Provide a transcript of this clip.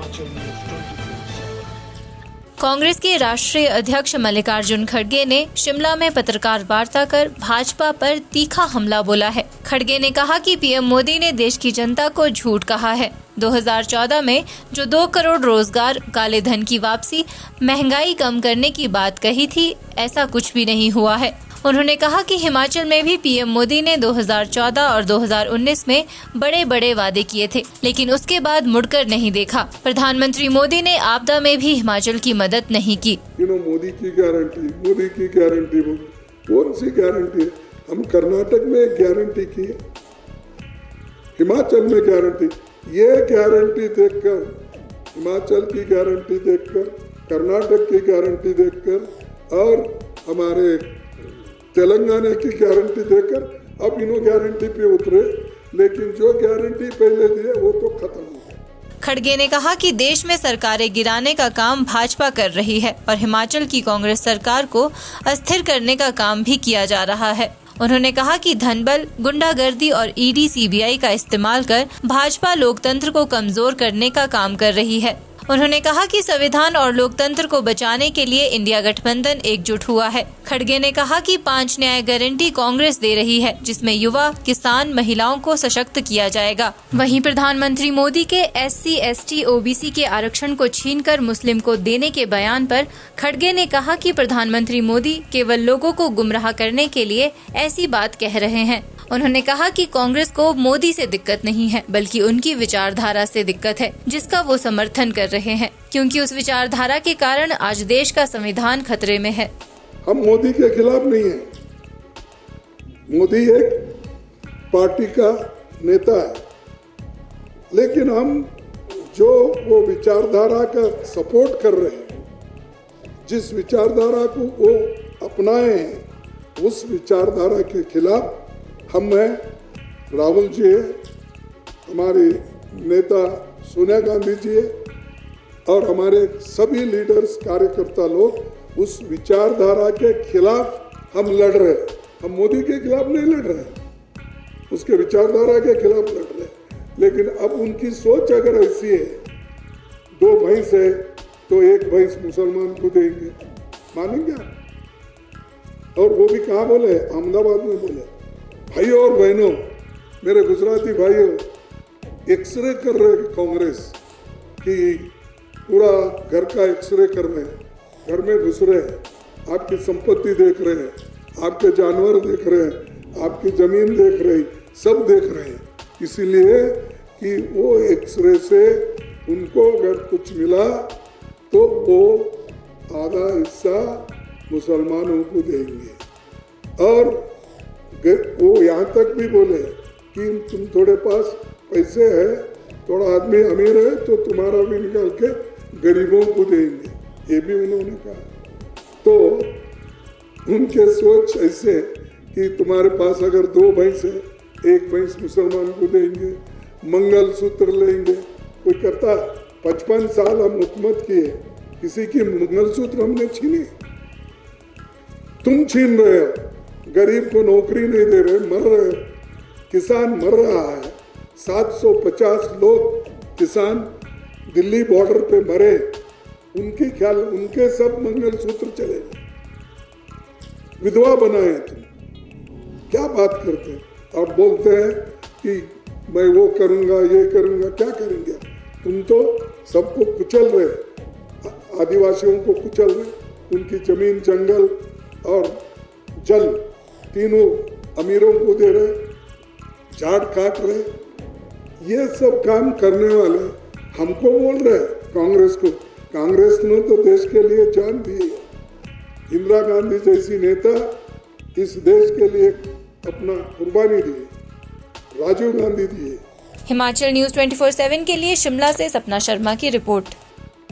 Himachal news 24/7। Congress के राष्ट्रीय अध्यक्ष मल्लिकार्जुन खड़गे ने शिमला में पत्रकार वार्ता कर भाजपा पर तीखा हमला बोला है। खड़गे ने कहा कि पीएम मोदी ने देश की जनता को झूठ कहा है। 2014 में जो 2 करोड़ रोजगार, काले धन की वापसी, महंगाई कम करने की बात कही थी, ऐसा कुछ भी नहीं हुआ है। उन्होंने कहा कि हिमाचल में भी पीएम मोदी ने 2014 और 2019 में बड़े बड़े वादे किए थे, लेकिन उसके बाद मुड़कर नहीं देखा। प्रधानमंत्री मोदी ने आपदा में भी हिमाचल की मदद नहीं की। मोदी की गारंटी कौन सी गारंटी है? हम कर्नाटक में गारंटी की, हिमाचल में गारंटी। ये गारंटी देखकर, हिमाचल की गारंटी देखकर, कर्नाटक की गारंटी देखकर और हमारे तेलंगाना की गारंटी देकर अब इन्हों गारंटी पे उतरे, लेकिन जो गारंटी पहले दिए वो तो खत्म हो गया। खड़गे ने कहा कि देश में सरकारें गिराने का काम भाजपा कर रही है और हिमाचल की कांग्रेस सरकार को अस्थिर करने का काम भी किया जा रहा है। उन्होंने कहा कि धनबल, गुंडागर्दी और ईडी, सीबीआई का इस्तेमाल कर भाजपा लोकतंत्र को कमजोर करने का काम कर रही है। उन्होंने कहा कि संविधान और लोकतंत्र को बचाने के लिए इंडिया गठबंधन एकजुट हुआ है। खड़गे ने कहा कि 5 न्याय गारंटी कांग्रेस दे रही है, जिसमें युवा, किसान, महिलाओं को सशक्त किया जाएगा। वहीं प्रधानमंत्री मोदी के SC, ST, OBC के आरक्षण को छीनकर मुस्लिम को देने के बयान पर खड़गे ने कहा कि प्रधानमंत्री मोदी केवल लोगों को गुमराह करने के लिए ऐसी बात कह रहे हैं। उन्होंने कहा कि कांग्रेस को मोदी से दिक्कत नहीं है, बल्कि उनकी विचारधारा से दिक्कत है, जिसका वो समर्थन कर रहे हैं, क्योंकि उस विचारधारा के कारण आज देश का संविधान खतरे में है। हम मोदी के खिलाफ नहीं है। मोदी एक पार्टी का नेता है, लेकिन हम जो वो विचारधारा का सपोर्ट कर रहे हैं, जिस विचारधारा को वो अपनाए हैं, उस विचारधारा के खिलाफ हम हैं। राहुल जी है, हमारी नेता सोनिया गांधी जी है और हमारे सभी लीडर्स, कार्यकर्ता लोग उस विचारधारा के खिलाफ हम लड़ रहे हैं। हम मोदी के खिलाफ नहीं लड़ रहे हैं, उसके विचारधारा के खिलाफ लड़ रहे हैं। लेकिन अब उनकी सोच अगर ऐसी है, 2 भैंस है तो 1 भैंस मुसलमान को देंगे, मानेंगे आप? और वो भी कहाँ बोले? अहमदाबाद में बोले। भाइयों और बहनों, मेरे गुजराती भाइयों, एक्सरे कर रहे कांग्रेस की, पूरा घर का एक्सरे कर रहे हैं, घर में घुस रहे हैं, आपकी संपत्ति देख रहे हैं, आपके जानवर देख रहे हैं, आपकी जमीन देख रहे हैं, सब देख रहे हैं। इसीलिए कि वो एक्सरे से उनको अगर कुछ मिला तो वो आधा हिस्सा मुसलमानों को देंगे। और वो यहाँ तक भी बोले कि तुम थोड़े पास पैसे है, थोड़ा आदमी अमीर है तो तुम्हारा भी निकाल के गरीबों को देंगे, ये भी उन्होंने कहा। तो उनके सोच ऐसे कि तुम्हारे पास अगर 2 भैंस है, 1 भैंस मुसलमान को देंगे, मंगल सूत्र लेंगे। कोई कहता 55 साल हम हुकूमत किए, किसी की मंगल सूत्र हमने छीनी? तुम छीन रहे हो, गरीब को नौकरी नहीं दे रहे, मर रहे हो, किसान मर रहा है। 750 लोग किसान दिल्ली बॉर्डर पे मरे, उनके ख्याल, उनके सब मंगलसूत्र चले गए, विधवा बनाए। तुम क्या बात करते हैं? और बोलते हैं कि मैं वो करूंगा, ये करूंगा। क्या करेंगे? तुम तो सबको कुचल रहे, आदिवासियों को कुचल रहे, उनकी जमीन, जंगल और जल तीनों अमीरों को दे रहे, झाड़ काट रहे। ये सब काम करने वाले हमको बोल रहे कांग्रेस को। कांग्रेस ने तो देश के लिए जान दी है। इंदिरा गांधी जैसी नेता इस देश के लिए अपना कुर्बानी दी, राजीव गांधी दी है। हिमाचल न्यूज़ 24/7 के लिए शिमला से सपना शर्मा की रिपोर्ट।